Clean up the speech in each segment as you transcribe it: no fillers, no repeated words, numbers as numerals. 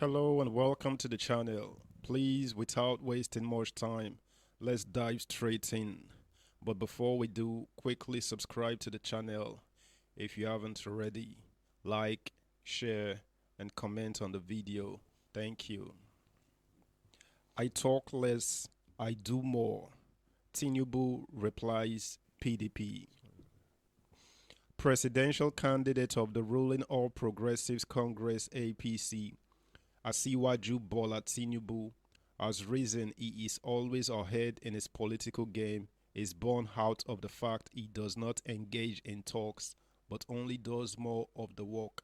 Hello and welcome to the channel. Please, without wasting much time, let's dive straight in. But before we do, quickly subscribe to the channel if you haven't already. Like, share, and comment on the video. Thank you. I talk less, I do more. Tinubu replies PDP. Presidential candidate of the ruling All Progressives Congress APC, Asiwaju Bola Tinubu, has reason he is always ahead in his political game is born out of the fact he does not engage in talks but only does more of the work.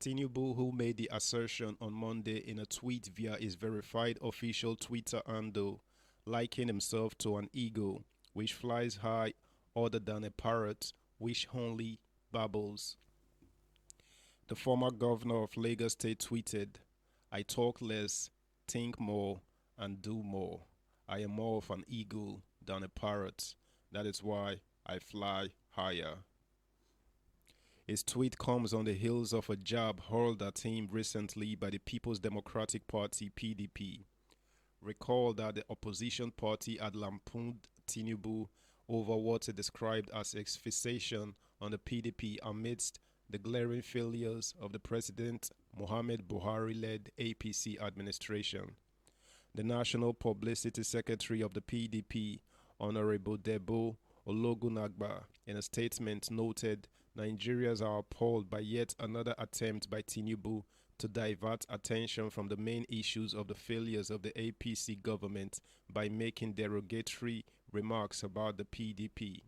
Tinubu, who made the assertion on Monday in a tweet via his verified official Twitter handle, likened himself to an eagle which flies high other than a parrot which only babbles. The former governor of Lagos State tweeted, I talk less, think more, and do more. I am more of an eagle than a parrot. That is why I fly higher. His tweet comes on the heels of a jab hurled at him recently by the People's Democratic Party PDP. Recall that the opposition party had lampooned Tinubu over what it described as fixation on the PDP amidst the glaring failures of the President Mohamed Buhari-led APC administration. The National Publicity Secretary of the PDP, Honorable Debo Ologunagba, in a statement noted, Nigerians are appalled by yet another attempt by Tinubu to divert attention from the main issues of the failures of the APC government by making derogatory remarks about the PDP.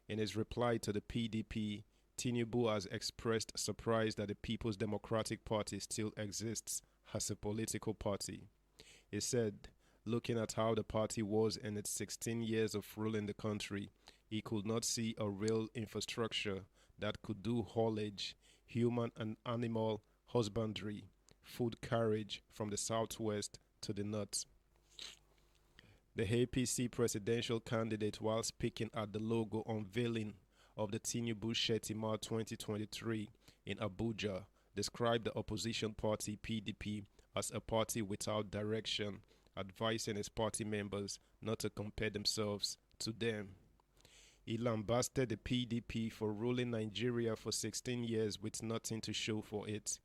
In his reply to the PDP, Tinubu has expressed surprise that the People's Democratic Party still exists as a political party. He said, looking at how the party was in its 16 years of ruling the country, he could not see a real infrastructure that could do haulage, human and animal husbandry, food carriage from the southwest to the north. The APC presidential candidate, while speaking at the logo unveiling of the Tinubu Shetima 2023 in Abuja, described the opposition party PDP as a party without direction, advising his party members not to compare themselves to them. He lambasted the PDP for ruling Nigeria for 16 years with nothing to show for it.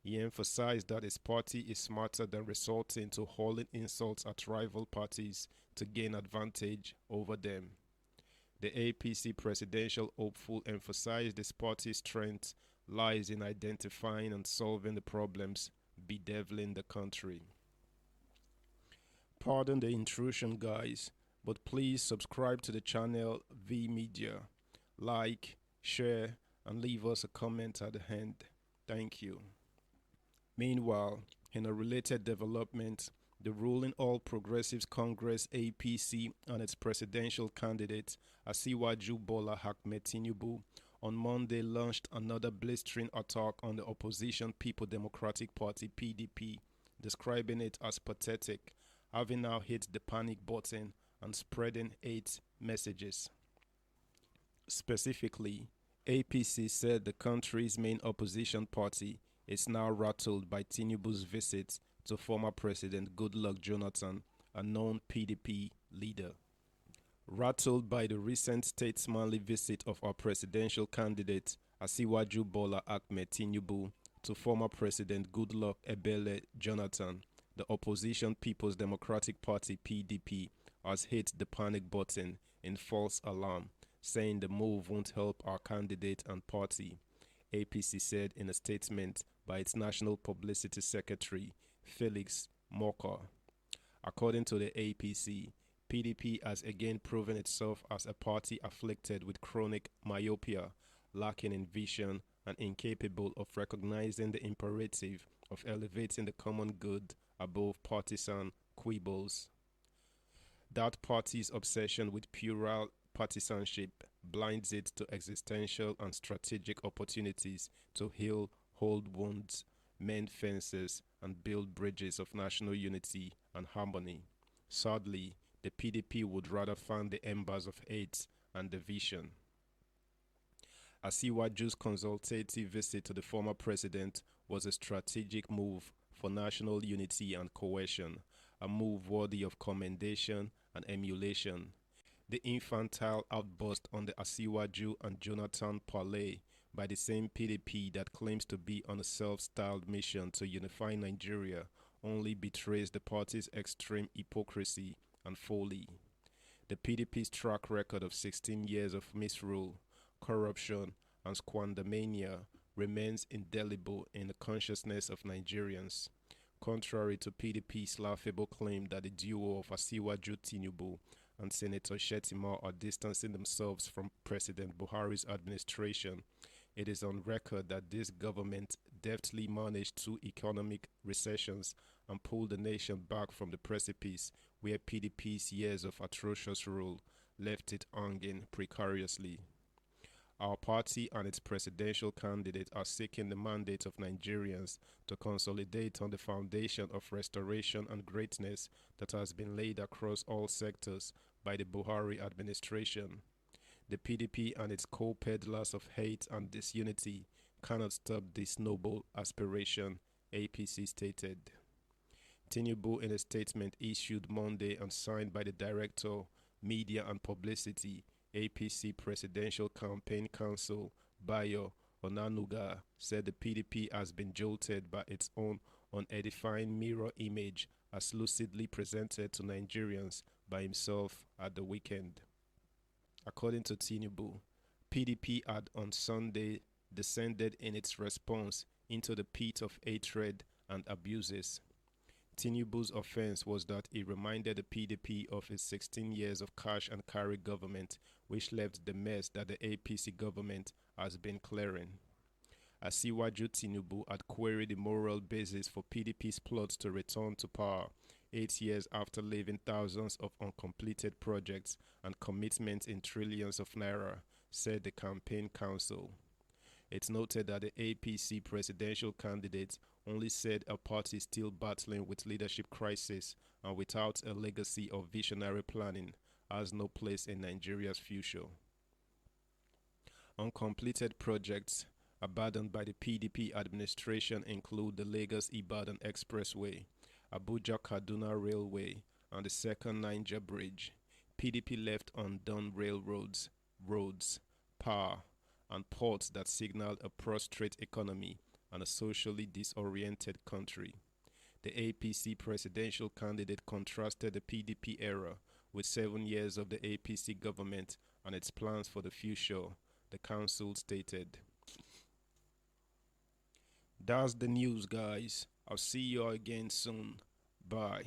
He emphasized that his party is smarter than resorting to hurling insults at rival parties to gain advantage over them. The APC presidential hopeful emphasized his party's strength lies in identifying and solving the problems bedeviling the country. Pardon the intrusion, guys, but please subscribe to the channel V Media, like, share, and leave us a comment at the end. Thank you. Meanwhile, in a related development, the ruling All Progressives Congress APC and its presidential candidate Asiwaju Bola Tinubu on Monday launched another blistering attack on the opposition People Democratic Party PDP, describing it as pathetic, having now hit the panic button and spreading hate messages. Specifically, APC said the country's main opposition party is now rattled by Tinubu's visit to former President Goodluck Jonathan, a known PDP leader. Rattled by the recent statesmanly visit of our presidential candidate Asiwaju Bola Tinubu to former President Goodluck Ebele Jonathan, the opposition People's Democratic Party PDP has hit the panic button in false alarm, saying the move won't help our candidate and party. APC said in a statement by its National Publicity Secretary, Felix Moka. According to the APC, PDP has again proven itself as a party afflicted with chronic myopia, lacking in vision, and incapable of recognizing the imperative of elevating the common good above partisan quibbles. That party's obsession with puerile partisanship blinds it to existential and strategic opportunities to heal old wounds, mend fences, and build bridges of national unity and harmony. Sadly, the PDP would rather fan the embers of hate and division. Asiwaju's consultative visit to the former president was a strategic move for national unity and cohesion, a move worthy of commendation and emulation. The infantile outburst on the Asiwaju and Jonathan parlay by the same PDP that claims to be on a self-styled mission to unify Nigeria only betrays the party's extreme hypocrisy and folly. The PDP's track record of 16 years of misrule, corruption, and squandermania remains indelible in the consciousness of Nigerians. Contrary to PDP's laughable claim that the duo of Asiwaju Tinubu and Senator Shettima are distancing themselves from President Buhari's administration, it is on record that this government deftly managed two economic recessions and pulled the nation back from the precipice where PDP's years of atrocious rule left it hanging precariously. Our party and its presidential candidate are seeking the mandate of Nigerians to consolidate on the foundation of restoration and greatness that has been laid across all sectors by the Buhari administration. The PDP and its co-peddlers of hate and disunity cannot stop this noble aspiration, APC stated. Tinubu, in a statement issued Monday and signed by the Director, Media and Publicity, APC Presidential Campaign Council, Bayo Onanuga, said the PDP has been jolted by its own unedifying mirror image as lucidly presented to Nigerians by himself at the weekend. According to Tinubu, PDP had on Sunday descended in its response into the pit of hatred and abuses. Tinubu's offense was that he reminded the PDP of his 16 years of cash and carry government, which left the mess that the APC government has been clearing. Asiwaju Tinubu had queried the moral basis for PDP's plot to return to power 8 years after leaving thousands of uncompleted projects and commitments in trillions of naira, said the campaign council. It's noted that the APC presidential candidate only said a party still battling with leadership crisis and without a legacy of visionary planning has no place in Nigeria's future. Uncompleted projects abandoned by the PDP administration include the Lagos-Ibadan Expressway, Abuja-Kaduna Railway, and the Second Niger Bridge. PDP left undone railroads, roads, power, and ports that signaled a prostrate economy and a socially disoriented country. The APC presidential candidate contrasted the PDP era with 7 years of the APC government and its plans for the future, the council stated. That's the news, guys. I'll see you again soon. Bye.